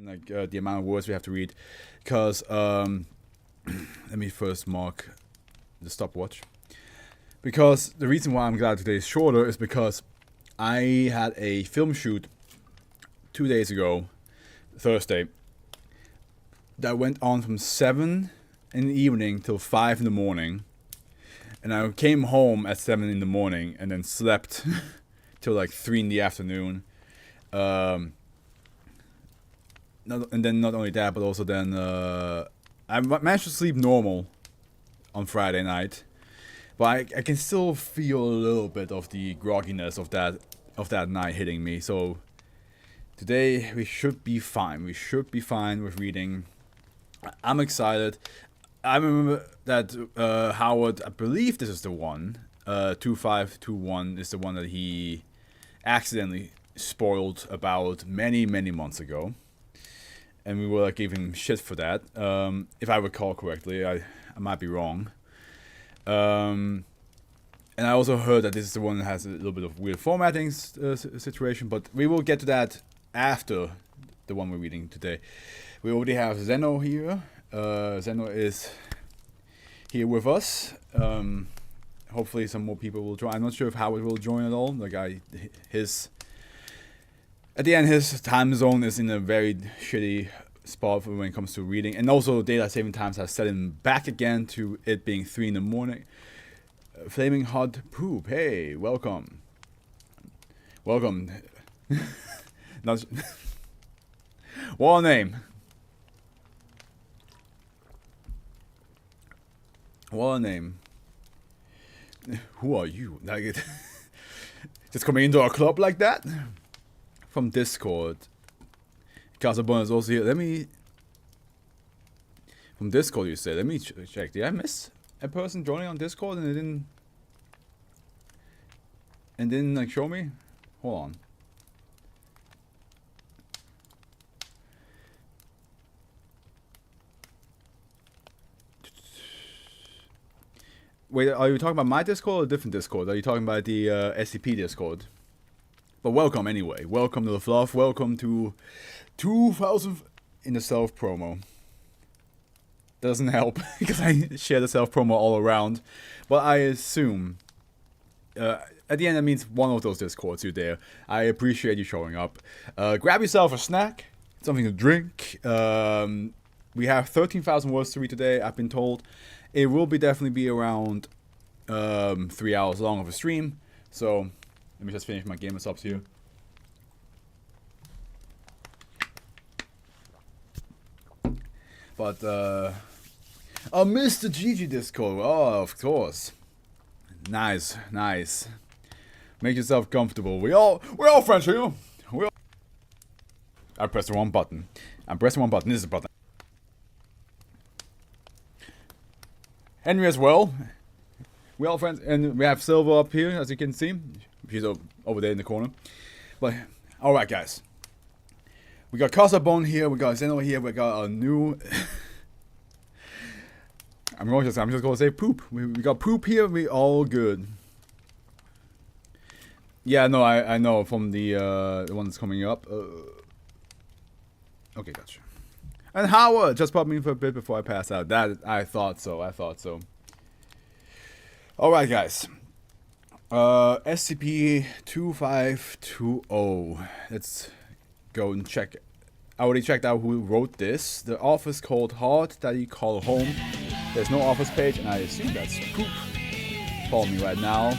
like the amount of words we have to read, because let me first mark the stopwatch. Because the reason why I'm glad today is shorter is because I had a film shoot 2 days ago, Thursday, that went on from 7 in the evening till 5 in the morning. And I came home at 7 in the morning and then slept till like 3 in the afternoon. And then not only that, but also then I managed to sleep normal on Friday night. But I can still feel a little bit of the grogginess of that night hitting me. So today we should be fine. We should be fine with reading. I'm excited. I remember that Howard, I believe this is the one, 2521 is the one that he accidentally spoiled about many months ago. And we were like giving him shit for that. If I recall correctly, I might be wrong. And I also heard that this is the one that has a little bit of weird formatting situation, but we will get to that after the one we're reading today. We already have Zeno here. Zeno is here with us. Hopefully some more people will join. I'm not sure if Howard will join at all. At the end, his time zone is in a very shitty spot when it comes to reading. And also, daylight saving times has set him back again to it being 3 in the morning. Flaming Hot Poop. Hey, welcome. Welcome. Not what a name. What a name. Who are you? Like, just coming into our club like that? From Discord. Casabona is also here. Let me... From Discord you said. Let me check. Did I miss a person joining on Discord and it didn't like show me? Hold on. Wait, are you talking about my Discord or a different Discord? Are you talking about the SCP Discord? But welcome anyway. Welcome to the Fluff. Welcome to 2000 in the self promo. Doesn't help because I share the self promo all around. But I assume at the end that means one of those Discords you're there. I appreciate you showing up. Grab yourself a snack, something to drink. We have 13,000 words to read today. I've been told. It will definitely be around 3 hours long of a stream. So let me just finish my gamer subs here. But Mr. GG Discord. Oh, of course. Nice. Make yourself comfortable. We all friends here. I pressed the wrong button. I'm pressing one button. This is the button. Henry as well. We all friends, and we have Silver up here, as you can see. She's over there in the corner. But all right, guys. We got Casabone here. We got Zeno here. We got a new. I'm just gonna say poop. We got poop here. We all good. Yeah, no, I know from the one that's coming up. Okay, gotcha. And Howard just popped me in for a bit before I pass out. I thought so. Alright, guys. SCP-2520. Let's go and check. I already checked out who wrote this. The office called Hard that you call home. There's no office page, and I assume that's poop. Follow me right now.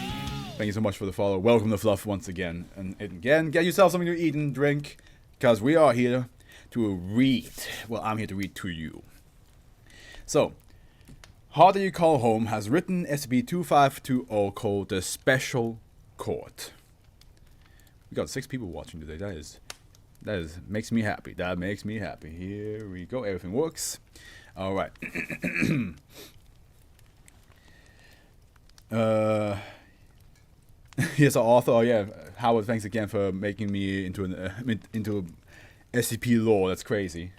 Thank you so much for the follow. Welcome to Fluff once again. And again, get yourself something to eat and drink, because we are here to read. Well, I'm here to read to you. So, Hard That You Call Home has written SCP-2520 called The Special Court. We got 6 people watching today. That makes me happy. That makes me happy. Here we go. Everything works. All right. Here's our author. Oh yeah, Howard. Thanks again for making me into an into SCP lore. That's crazy.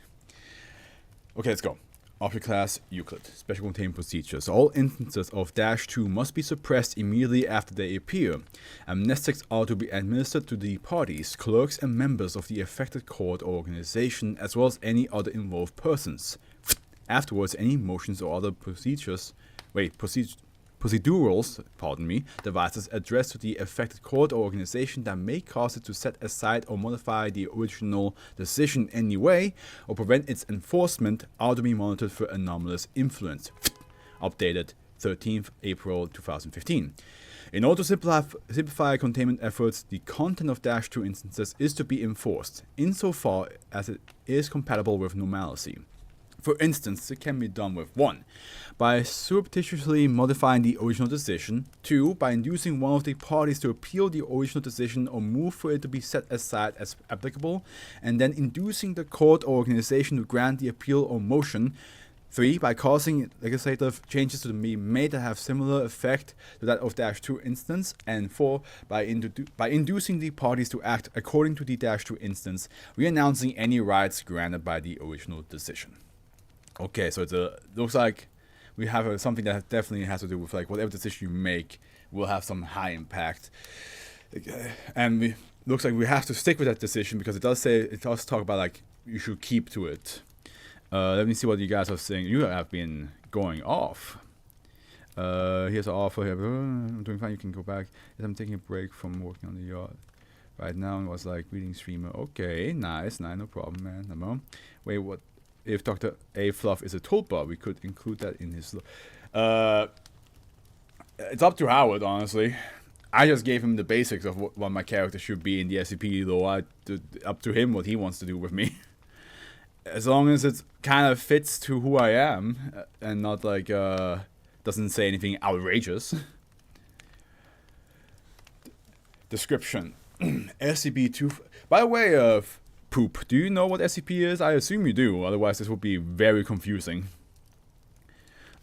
Okay, let's go. Object class Euclid. Special containment procedures. All instances of -2 must be suppressed immediately after they appear. Amnestics are to be administered to the parties, clerks, and members of the affected court or organization, as well as any other involved persons. Afterwards, any motions or other procedurals, devices addressed to the affected court or organization that may cause it to set aside or modify the original decision in any way or prevent its enforcement are to be monitored for anomalous influence. Updated 13th April 2015. In order to simplify containment efforts, the content of -2 instances is to be enforced, insofar as it is compatible with normalcy. For instance, it can be done with 1. By surreptitiously modifying the original decision, 2. By inducing one of the parties to appeal the original decision or move for it to be set aside as applicable, and then inducing the court or organization to grant the appeal or motion. 3. By causing legislative changes to be made that have similar effect to that of -2 instance. And 4. By inducing the parties to act according to the -2 instance, renouncing any rights granted by the original decision. Okay, so it looks like we have something that definitely has to do with like whatever decision you make will have some high impact, and looks like we have to stick with that decision because it does talk about like you should keep to it. Let me see what you guys are saying. You have been going off. Here's an offer here. I'm doing fine. You can go back. Yes, I'm taking a break from working on the yard right now. And was like reading streamer. Okay, nice, no problem, man. No. Wait, what? If Dr. AfroFluff is a tulpa, we could include that in his... it's up to Howard, honestly. I just gave him the basics of what my character should be in the SCP, though up to him what he wants to do with me. As long as it kind of fits to who I am, and not like, doesn't say anything outrageous. Description. SCP-2... By the way, Poop, do you know what SCP is? I assume you do, otherwise this would be very confusing.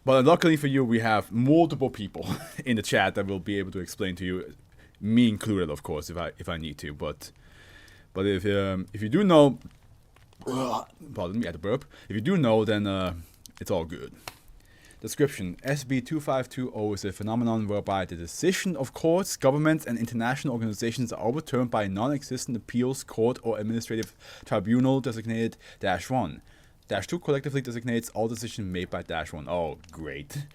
But luckily for you, we have multiple people in the chat that will be able to explain to you, me included, of course, if I need to. But if you do know, pardon me, I had to burp. If you do know, then it's all good. Description: SCP-2520 is a phenomenon whereby the decision of courts, governments, and international organizations are overturned by a non-existent appeals court or administrative tribunal designated -1. -2 collectively designates all decisions made by -1. Oh, great.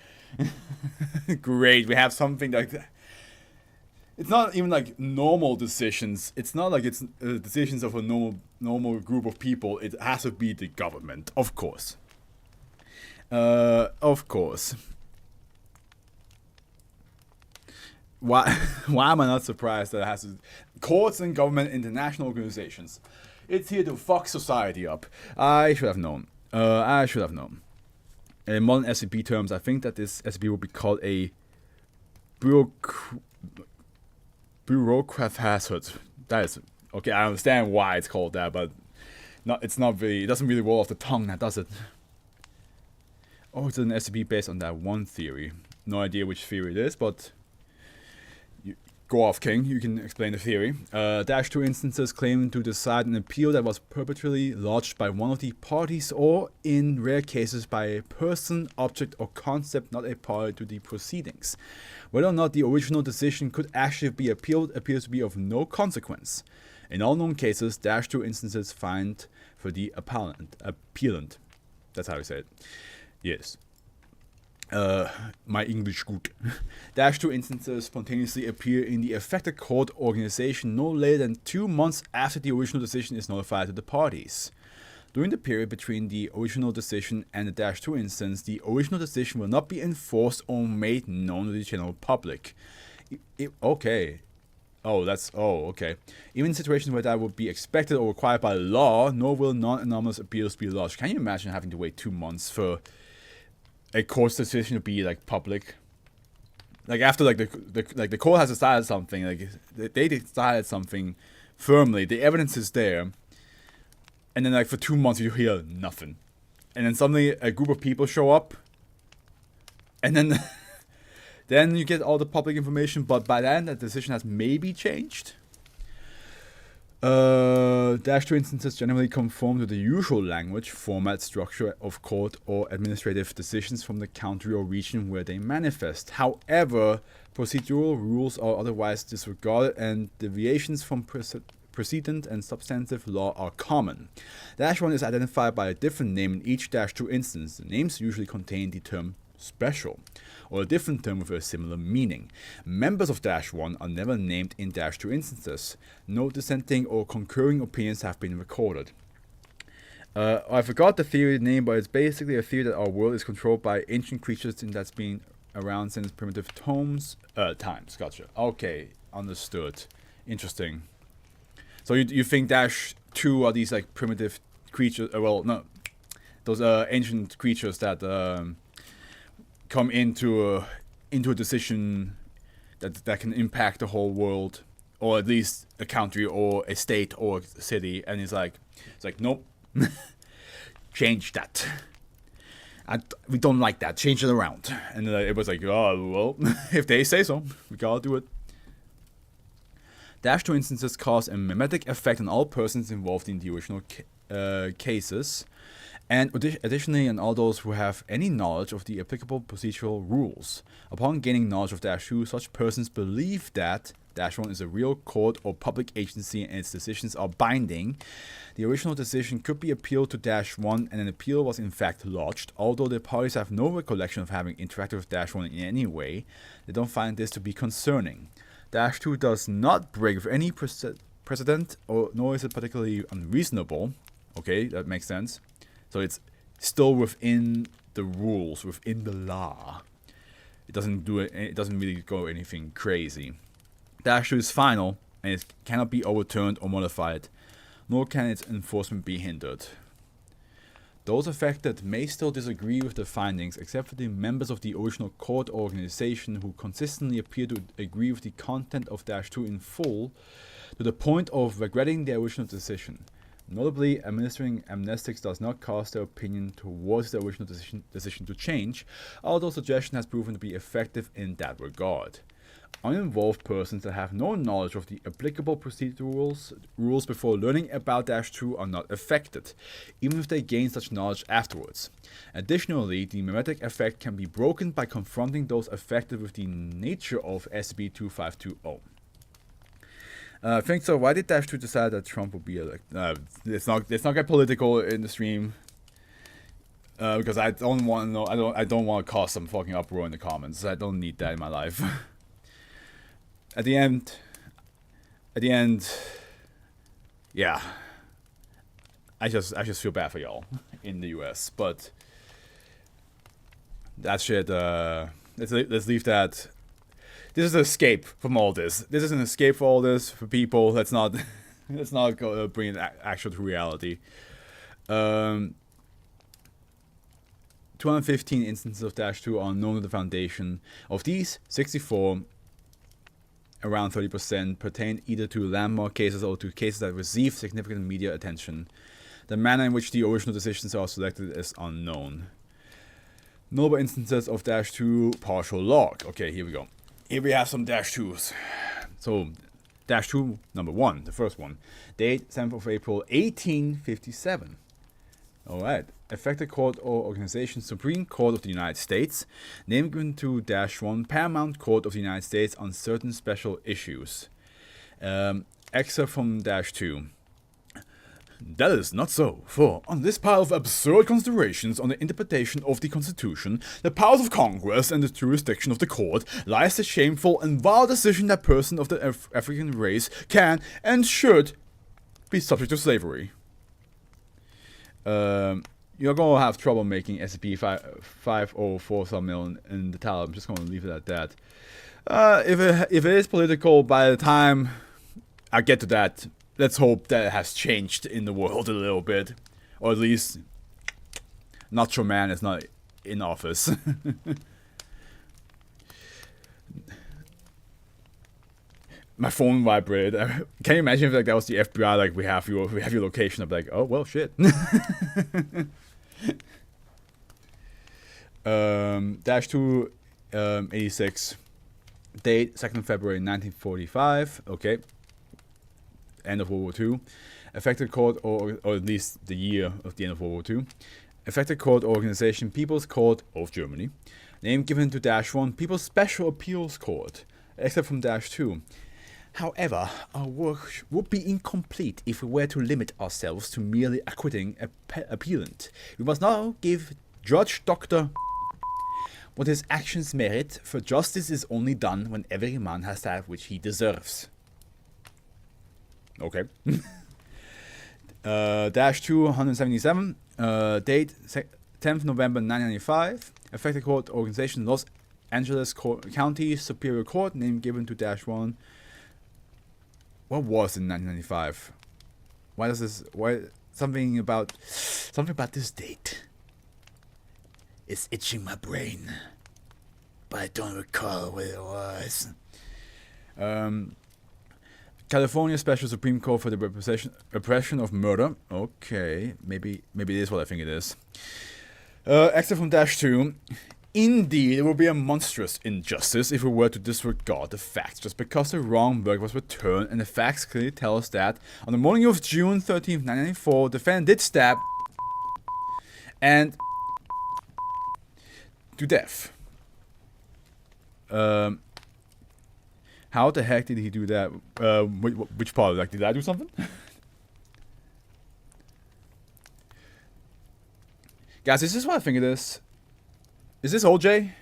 Great, we have something like that. It's not even like normal decisions. It's not like it's decisions of a normal group of people. It has to be the government, of course. Of course. Why am I not surprised that it has to... Courts and government, international organizations. It's here to fuck society up. I should have known. In modern SCP terms, I think that this SCP will be called a bureaucrat hazard. That is... Okay, I understand why it's called that, but... It's not really... It doesn't really roll off the tongue, now does it? Oh, it's an SCP based on that one theory. No idea which theory it is, but... Go off, King. You can explain the theory. -2 instances claim to decide an appeal that was perpetually lodged by one of the parties or, in rare cases, by a person, object, or concept not a party to the proceedings. Whether or not the original decision could actually be appealed appears to be of no consequence. In all known cases, -2 instances find for the appellant. That's how you say it. Yes. My English good. -2 instances spontaneously appear in the affected court organization no later than 2 months after the original decision is notified to the parties. During the period between the original decision and the -2 instance, the original decision will not be enforced or made known to the general public. Okay. Okay. Even in situations where that would be expected or required by law, nor will non-anomalous appeals be lodged. Can you imagine having to wait 2 months for a court's decision to be like public? Like after the court has decided something, like they decided something firmly, the evidence is there, and then like for 2 months you hear nothing, and then suddenly a group of people show up, and then then you get all the public information, but by then the decision has maybe changed. Dash 2 instances generally conform to the usual language, format, structure of court or administrative decisions from the country or region where they manifest. However, procedural rules are otherwise disregarded and deviations from precedent and substantive law are common. Dash 1 is identified by a different name in each Dash 2 instance. The names usually contain the term special, or a different term with a similar meaning. Members of Dash 1 are never named in Dash 2 instances. No dissenting or concurring opinions have been recorded. I forgot the theory name, but it's basically a theory that our world is controlled by ancient creatures that's been around since primitive times. Gotcha. Okay, understood. Interesting. So you think Dash 2 are these like primitive creatures? Well, no, those ancient creatures that come into a decision that can impact the whole world, or at least a country or a state or a city, and it's like nope, change that. We don't like that. Change it around. And it was like, oh well, if they say so, we gotta do it. Dash 2 instances cause a mimetic effect on all persons involved in the original cases, and additionally on all those who have any knowledge of the applicable procedural rules. Upon gaining knowledge of Dash 2, such persons believe that Dash 1 is a real court or public agency and its decisions are binding. The original decision could be appealed to Dash 1 and an appeal was in fact lodged. Although the parties have no recollection of having interacted with Dash 1 in any way, they don't find this to be concerning. Dash 2 does not break with any precedent, nor is it particularly unreasonable. Okay, that makes sense. So it's still within the rules, within the law. It doesn't do it. It doesn't really go anything crazy. Dash 2 is final, and it cannot be overturned or modified, nor can its enforcement be hindered. Those affected may still disagree with the findings, except for the members of the original court organization who consistently appear to agree with the content of Dash 2 in full, to the point of regretting the original decision. Notably, administering amnestics does not cause their opinion towards the original decision to change, although suggestion has proven to be effective in that regard. Uninvolved persons that have no knowledge of the applicable procedural rules before learning about Dash 2 are not affected, even if they gain such knowledge afterwards. Additionally, the mimetic effect can be broken by confronting those affected with the nature of SCP-2520. I think so. Why did Dash 2 decide that Trump would be elected? Let's not get political in the stream, because I don't want to know. I don't want to cause some fucking uproar in the comments. I don't need that in my life. At the end, yeah. I just feel bad for y'all in the U.S. But that shit. Let's leave that. This is an escape from all this. This is an escape for all this for people. Let's not go bring it actual to reality. 215 instances of Dash 2 are known to the Foundation. Of these, 64, around 30%, pertain either to landmark cases or to cases that receive significant media attention. The manner in which the original decisions are selected is unknown. Notable instances of Dash 2 partial log. Okay, here we go. Here we have some Dash 2s. So, Dash 2 number 1, the first one. Date 7th of April 1857. Alright. Affected court or organization, Supreme Court of the United States. Name given to Dash 1, Paramount Court of the United States on certain special issues. Excerpt from Dash 2. That is not so, for on this pile of absurd considerations on the interpretation of the Constitution, the powers of Congress, and the jurisdiction of the court, lies the shameful and vile decision that persons of the African race can and should be subject to slavery. You're gonna have trouble making SCP-504 thumbnail in the title. I'm just gonna leave it at that. If it is political, by the time I get to that, let's hope that it has changed in the world a little bit. Or at least Nacho Man is not in office. My phone vibrated. Can you imagine if that was the FBI? Like, we have your location. I'm like, oh well, shit. Dash 2, 86. Date 2nd February 1945. Okay. end of World War II. Affected court, or at least the year of the end of World War II. Affected court organization, People's Court of Germany. Name given to -1, People's Special Appeals Court, except from -2. However, our work would be incomplete if we were to limit ourselves to merely acquitting a appellant. We must now give Judge Dr. what his actions merit, for justice is only done when every man has that which he deserves. Okay. -2, 177. Date 10th November 1995. Affected court organization, Los Angeles County Superior Court. Name given to -1. What was in 1995? Why does this? Why something about this date? It's itching my brain, but I don't recall what it was. California Special Supreme Court for the repression of murder. Okay, maybe it is what I think it is. Except from -2. Indeed, it would be a monstrous injustice if we were to disregard the facts just because the wrong verdict was returned, and the facts clearly tell us that on the morning of June 13th, 1994, the defendant did stab and to death. How the heck did he do that? Which part? Like, did I do something? Guys, is this what I think it is? Is this OJ?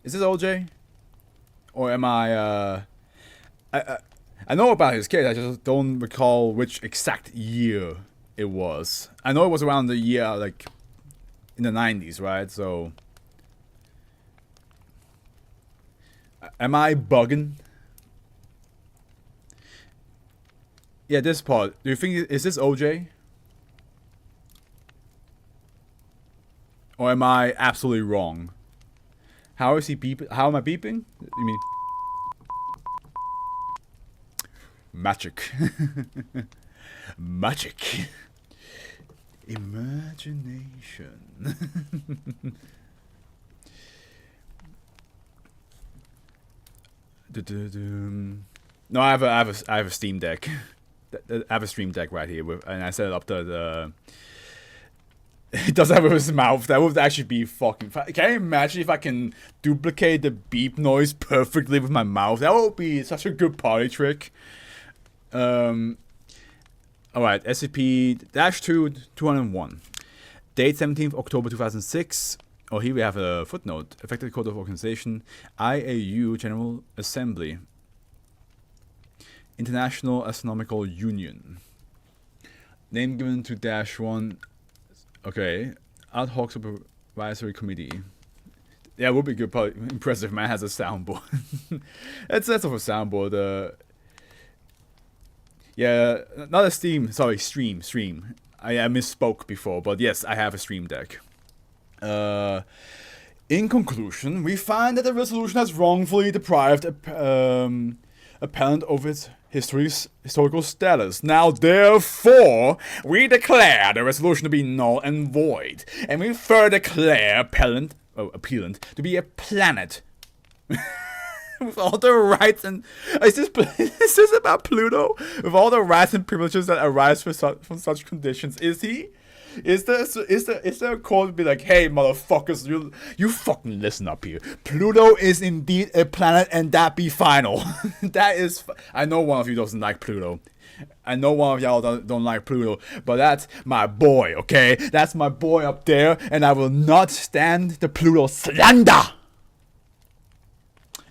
Is this OJ? Or am I know about his case, I just don't recall which exact year it was. I know it was around the year, like, in the 90s, right? So, am I bugging? Yeah, this part. Do you think, is this OJ? Or am I absolutely wrong? How is he beeping? How am I beeping? You mean magic? Magic. Imagination. No, I have a Steam Deck. I have a Stream Deck right here, and I set it up to the. It does have it with his mouth. That would actually be fucking. Can you imagine if I can duplicate the beep noise perfectly with my mouth? That would be such a good party trick. Alright, SCP-2-201. Date 17th October 2006. Oh, here we have a footnote. Affected Code of Organization, IAU General Assembly. International Astronomical Union. Name given to -1. Okay. Ad Hoc Supervisory Committee. Yeah, it would be good. Probably impressive. Man has a soundboard. That's of a soundboard. Yeah, not a Steam. Sorry, stream. I misspoke before, but yes, I have a Stream Deck. In conclusion, we find that the resolution has wrongfully deprived appellant of its historical status. Now, therefore, we declare the resolution to be null and void, and we further declare appellant to be a planet with all the rights and is this about Pluto? With all the rights and privileges that arise from such conditions, is he? Is there a call to be like, hey, motherfuckers, you fucking listen up here. Pluto is indeed a planet, and that be final. That is. I know one of you doesn't like Pluto. I know one of y'all don't like Pluto, but that's my boy, okay? That's my boy up there, and I will not stand the Pluto slander.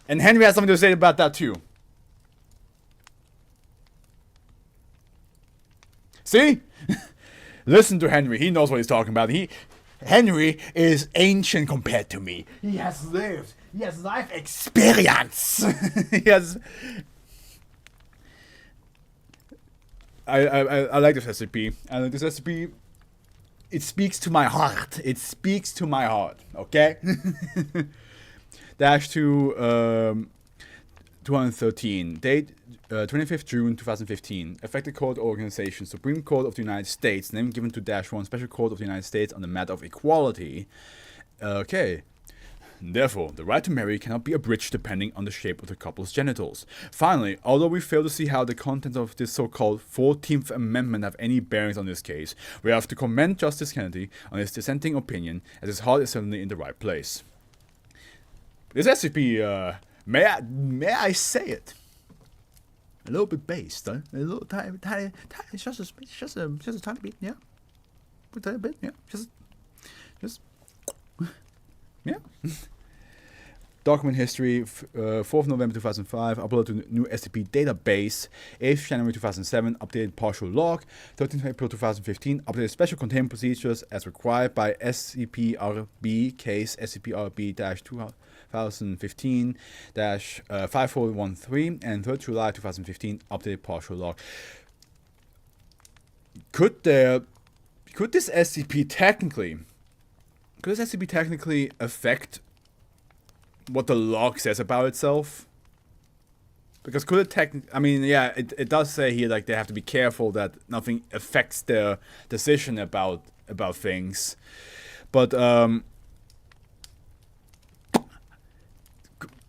And Henry has something to say about that too. See? Listen to Henry. He knows what he's talking about. Henry is ancient compared to me. He has lived. He has life experience. He has. I like this SCP. I like this SCP. It speaks to my heart. It speaks to my heart. Okay. -2, 213. Date 25th June 2015. Affected Court Organization, Supreme Court of the United States. Name given to -1, Special Court of the United States on the matter of equality. Okay. Therefore, the right to marry cannot be abridged depending on the shape of the couple's genitals. Finally, although we fail to see how the contents of this so-called 14th Amendment have any bearings on this case, we have to commend Justice Kennedy on his dissenting opinion, as his heart is certainly in the right place. This SCP, may I say it? A little bit based, huh? A little tiny, it's just a tiny bit, yeah. A tiny bit, yeah. Just, yeah. Document history, 4th November 2005, uploaded to new SCP database, 8th January 2007, updated partial log, 13th April 2015, updated special containment procedures as required by SCP-RB, case SCP-RB-2015-5413, and 3rd July 2015, updated partial log. Could this SCP technically affect what the log says about itself? Because could it I mean, yeah, it does say here like they have to be careful that nothing affects their decision about things. But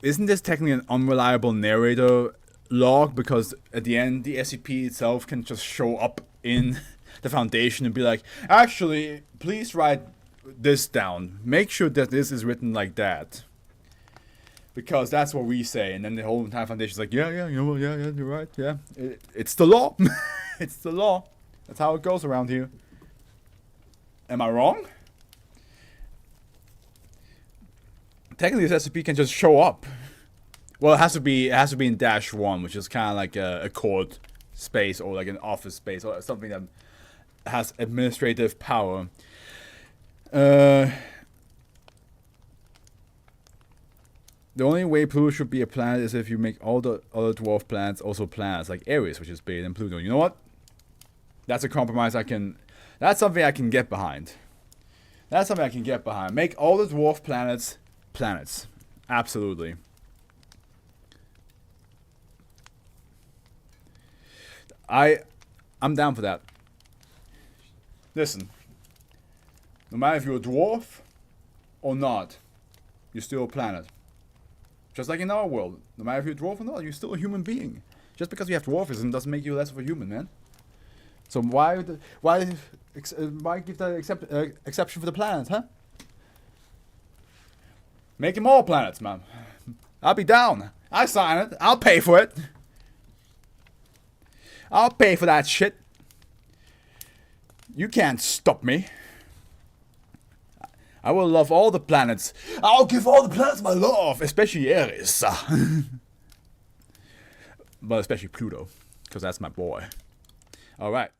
isn't this technically an unreliable narrator log? Because at the end, the SCP itself can just show up in the Foundation and be like, actually, please write this down. Make sure that this is written like that. Because that's what we say, and then the whole entire Foundation's like, yeah, you know, yeah, you're right, yeah. It's the law. It's the law. That's how it goes around here. Am I wrong? Technically, this SCP can just show up. Well, it has to be in -1, which is kind of like a court space or like an office space or something that has administrative power. The only way Pluto should be a planet is if you make all the other dwarf planets also planets, like Ares, which is bigger than Pluto. You know what? That's a compromise that's something I can get behind. That's something I can get behind. Make all the dwarf planets planets. Absolutely. I'm down for that. Listen. No matter if you're a dwarf or not, you're still a planet. Just like in our world, no matter if you're a dwarf or not, you're still a human being. Just because you have dwarfism doesn't make you less of a human, man. So why give that exception for the planets, huh? Make them all planets, man. I'll be down. I sign it. I'll pay for it. I'll pay for that shit. You can't stop me. I will love all the planets. I'll give all the planets my love, especially Ares. But especially Pluto, because that's my boy. Alright.